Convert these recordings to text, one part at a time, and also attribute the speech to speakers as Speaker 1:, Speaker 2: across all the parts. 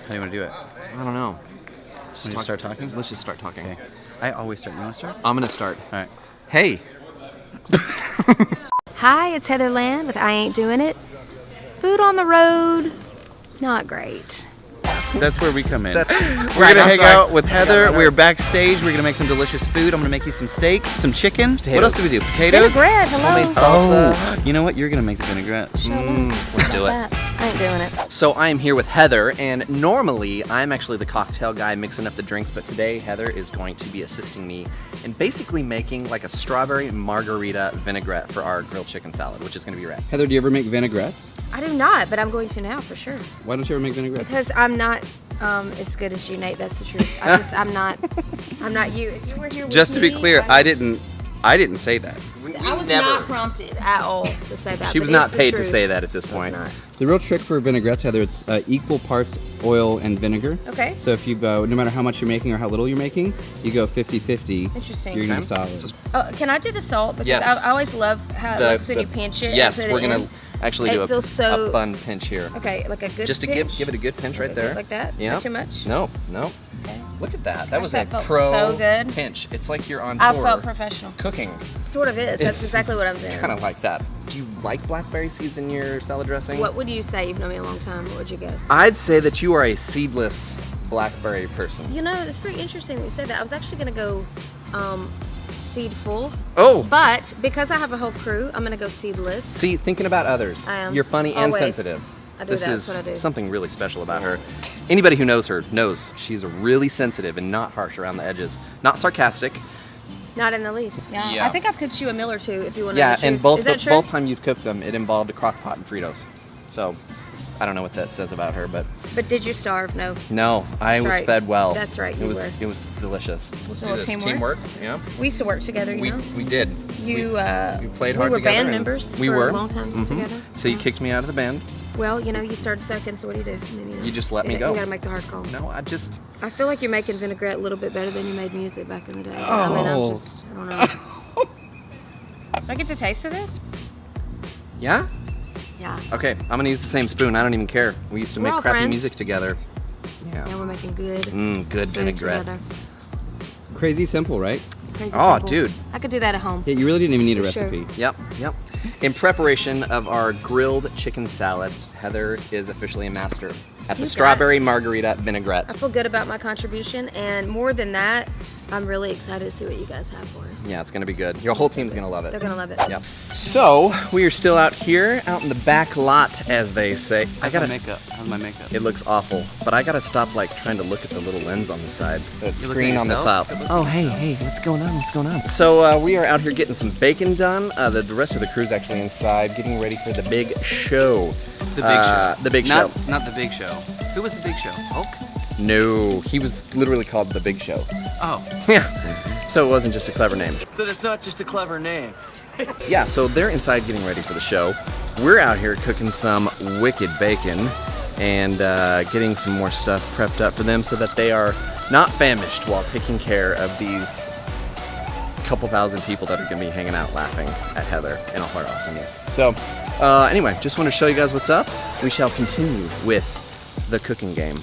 Speaker 1: do you want to do it?
Speaker 2: I don't know.
Speaker 1: Want to start talking?
Speaker 2: Let's just start talking.
Speaker 1: Okay. I always start. You want to start?
Speaker 2: I'm gonna start.
Speaker 1: All right.
Speaker 2: Hey.
Speaker 3: Hi, it's Heather Land with I Ain't Doing It. Food on the road, not great.
Speaker 1: That's where we come in. We're
Speaker 2: Right,
Speaker 1: gonna
Speaker 2: I'm
Speaker 1: hang
Speaker 2: sorry.
Speaker 1: out with Heather.
Speaker 2: Yeah,
Speaker 1: We're backstage. We're gonna make some delicious food. I'm gonna make you some steak, some chicken.
Speaker 2: Potatoes.
Speaker 1: What else do we do? Potatoes.
Speaker 3: Vinaigrette, hello.
Speaker 2: Homemade salsa.
Speaker 1: Oh, you know what? You're gonna make the vinaigrette.
Speaker 2: Let's do it.
Speaker 3: I ain't doing it.
Speaker 2: So I am here with Heather, and normally I'm actually the cocktail guy mixing up the drinks, but today Heather is going to be assisting me in basically making like a strawberry margarita vinaigrette for our grilled chicken salad, which is gonna be rad.
Speaker 1: Heather, do you ever make vinaigrettes?
Speaker 3: I do not, but I'm going to now for sure.
Speaker 1: Why don't you ever make vinaigrettes?
Speaker 3: Because I'm not as good as you, Nate. That's the truth. I'm not you. If you were here with
Speaker 1: Just to be
Speaker 3: me,
Speaker 1: clear, I didn't say that.
Speaker 3: I was not prompted at all to say that.
Speaker 2: She was
Speaker 3: but
Speaker 2: not
Speaker 3: it's the
Speaker 2: paid to
Speaker 3: truth.
Speaker 2: say that at this
Speaker 3: It's
Speaker 2: point.
Speaker 3: not.
Speaker 1: The real trick for vinaigrettes, Heather, it's equal parts oil and vinegar.
Speaker 3: Okay.
Speaker 1: So if you go, no matter how much you're making or how little you're making, you go 50-50.
Speaker 3: Interesting.
Speaker 1: You're gonna
Speaker 2: Okay.
Speaker 1: solid.
Speaker 3: Oh, can I do the salt? Because
Speaker 2: Yes.
Speaker 3: I always love how it looks when you pinch it.
Speaker 2: Yes,
Speaker 3: and put
Speaker 2: we're
Speaker 3: it
Speaker 2: gonna
Speaker 3: in.
Speaker 2: actually
Speaker 3: It
Speaker 2: do
Speaker 3: feels so-
Speaker 2: a fun pinch here.
Speaker 3: Okay, like a good
Speaker 2: Just to
Speaker 3: pinch?
Speaker 2: give it a good pinch right
Speaker 3: Okay,
Speaker 2: there.
Speaker 3: like that?
Speaker 2: Yeah.
Speaker 3: Not too much?
Speaker 2: No.
Speaker 3: Okay.
Speaker 2: Look at that. That
Speaker 3: Gosh,
Speaker 2: was
Speaker 3: that
Speaker 2: a
Speaker 3: felt
Speaker 2: pro
Speaker 3: so good.
Speaker 2: pinch. It's like you're on
Speaker 3: I
Speaker 2: tour
Speaker 3: felt professional.
Speaker 2: cooking.
Speaker 3: Sort of is. That's
Speaker 2: It's
Speaker 3: exactly what I'm doing.
Speaker 2: Kind of like that. Do you like blackberry seeds in your salad dressing?
Speaker 3: What would you say? You've known me a long time. What would you guess?
Speaker 2: I'd say that you are a seedless blackberry person.
Speaker 3: You know, it's very interesting that you say that. I was actually going to go seed full.
Speaker 2: Oh!
Speaker 3: But because I have a whole crew, I'm going to go seedless.
Speaker 2: See, thinking about others.
Speaker 3: I am.
Speaker 2: You're funny
Speaker 3: Always.
Speaker 2: and sensitive.
Speaker 3: I do
Speaker 2: This
Speaker 3: that.
Speaker 2: is
Speaker 3: That's what I do.
Speaker 2: something really special about her. Anybody who knows her knows she's really sensitive and not harsh around the edges. Not sarcastic.
Speaker 3: Not in the least.
Speaker 2: Yeah.
Speaker 3: I think I've cooked you a meal or two if you want to
Speaker 2: Yeah,
Speaker 3: know the
Speaker 2: and
Speaker 3: truth.
Speaker 2: both
Speaker 3: Is that true?
Speaker 2: time you've cooked them, it involved a crock pot and Fritos. So, I don't know what that says about her, but
Speaker 3: But did you starve? No.
Speaker 2: no, I
Speaker 3: That's
Speaker 2: was
Speaker 3: right.
Speaker 2: fed well.
Speaker 3: That's right,
Speaker 2: It
Speaker 3: you
Speaker 2: was
Speaker 3: were.
Speaker 2: it was delicious. Let's
Speaker 3: a
Speaker 2: do
Speaker 3: little
Speaker 2: this.
Speaker 3: teamwork.
Speaker 2: Yeah.
Speaker 3: We used to work together, you know?
Speaker 2: We did.
Speaker 3: You,
Speaker 2: we played
Speaker 3: we
Speaker 2: hard
Speaker 3: were
Speaker 2: together.
Speaker 3: band
Speaker 2: and
Speaker 3: members
Speaker 2: we
Speaker 3: for
Speaker 2: were
Speaker 3: a long time
Speaker 2: Mhm.
Speaker 3: together.
Speaker 2: So you kicked me out of the band.
Speaker 3: Well, you know, you started second, so what do you do? I mean,
Speaker 2: You just let me
Speaker 3: You
Speaker 2: go.
Speaker 3: gotta make the hard call.
Speaker 2: No, I just
Speaker 3: I feel like you're making vinaigrette a little bit better than you made music back in the day. I mean,
Speaker 2: Oh.
Speaker 3: I don't know. Do I get to taste of this?
Speaker 2: yeah.
Speaker 3: Yeah.
Speaker 2: Okay, I'm gonna use the same spoon. I don't even care. We used to
Speaker 3: We're
Speaker 2: make
Speaker 3: all
Speaker 2: crappy
Speaker 3: friends.
Speaker 2: music together.
Speaker 3: Yeah,
Speaker 2: Yeah.
Speaker 3: we're making good
Speaker 2: Good
Speaker 3: food
Speaker 2: vinaigrette.
Speaker 3: together.
Speaker 1: Crazy simple, right?
Speaker 3: Crazy
Speaker 2: Oh,
Speaker 3: simple.
Speaker 2: dude.
Speaker 3: I could do that at home.
Speaker 1: Yeah, you really didn't even need a
Speaker 3: For sure.
Speaker 1: recipe.
Speaker 2: Yep. In preparation of our grilled chicken salad, Heather is officially a master at the
Speaker 3: You
Speaker 2: strawberry
Speaker 3: guys.
Speaker 2: margarita
Speaker 3: I
Speaker 2: vinaigrette.
Speaker 3: feel good about my contribution, and more than that, I'm really excited to see what you guys have for us.
Speaker 2: Yeah, it's gonna be good. Your whole team's gonna love it.
Speaker 3: They're gonna love it.
Speaker 2: Yep. So we are still out here, out in the back lot, as they say. I gotta.
Speaker 1: makeup. How's my makeup?
Speaker 2: It looks awful, but I gotta stop like trying to look at the little lens on the side, the
Speaker 1: looking
Speaker 2: screen
Speaker 1: at
Speaker 2: on the
Speaker 1: yourself?
Speaker 2: side. Oh, hey, what's going on? What's going on? So we are out here getting some bacon done. The rest of the crew's actually inside, getting ready for the big show.
Speaker 1: The big show.
Speaker 2: The big show.
Speaker 1: Not the big show. Who was the big show? Hulk?
Speaker 2: No, he was literally called the Big Show.
Speaker 1: Oh.
Speaker 2: Yeah. So it wasn't just a clever name.
Speaker 4: That it's not just a clever name.
Speaker 2: Yeah, so they're inside getting ready for the show. We're out here cooking some wicked bacon and getting some more stuff prepped up for them so that they are not famished while taking care of these couple thousand people that are gonna be hanging out laughing at Heather and all her awesomeness. So anyway, just want to show you guys what's up. We shall continue with the cooking game.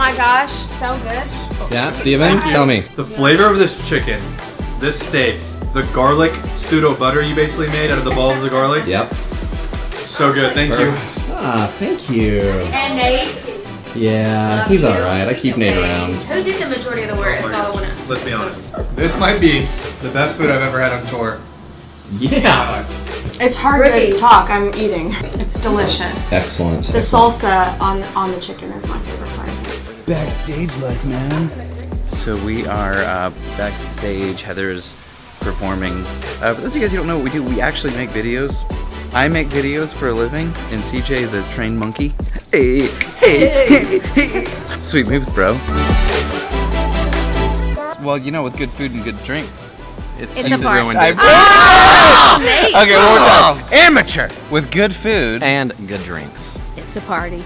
Speaker 3: my gosh, so good.
Speaker 1: Yeah, Steven, tell me.
Speaker 5: The flavor of this chicken, this steak, the garlic pseudo butter you basically made out of the balls of garlic.
Speaker 1: Yep.
Speaker 5: So good, thank you.
Speaker 1: Ah, thank you.
Speaker 3: And Nate.
Speaker 1: Yeah, he's alright. I keep Nate around.
Speaker 3: Who did the majority of the work? That's all I want to know.
Speaker 5: Let's be honest. This might be the best food I've ever had on tour.
Speaker 1: Yeah.
Speaker 6: It's hard to talk. I'm eating. It's delicious.
Speaker 1: Excellent.
Speaker 6: The salsa on the chicken is my favorite part.
Speaker 4: Backstage life, man.
Speaker 2: So we are backstage. Heather's performing. For those of you guys who don't know what we do, we actually make videos. I make videos for a living, and CJ is a trained monkey. Hey, hey, hey. Sweet moves, bro. Well, you know, with good food and good drinks, it's
Speaker 3: a party.
Speaker 2: ruined.
Speaker 3: Nate.
Speaker 2: Okay, one more time. Amateur with good food and good drinks.
Speaker 3: It's a party.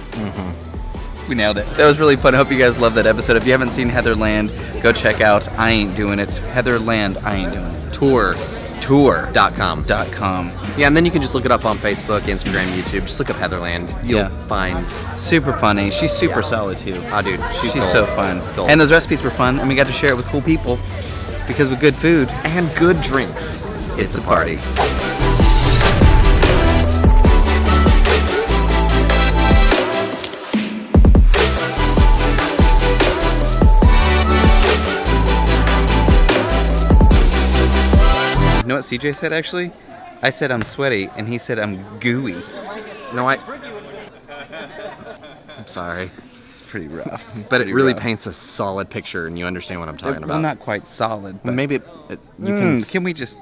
Speaker 2: We nailed it. That was really fun. I hope you guys loved that episode. If you haven't seen Heatherland, go check out I Ain't Doing It. Heatherland, I Ain't Doing It. Tour.com. Yeah, and then you can just look it up on Facebook, Instagram, YouTube. Just look up Heatherland. You'll find. Super funny. She's super solid too. Oh, dude, she's so fun. Gold. And those recipes were fun, and we got to share it with cool people. Because with good food and good drinks, it's a party. You know what CJ said actually? I said I'm sweaty, and he said I'm gooey. No, I'm sorry. It's pretty rough. But it really paints a solid picture, and you understand what I'm talking about. Well, not quite solid, but maybe you can. Can we just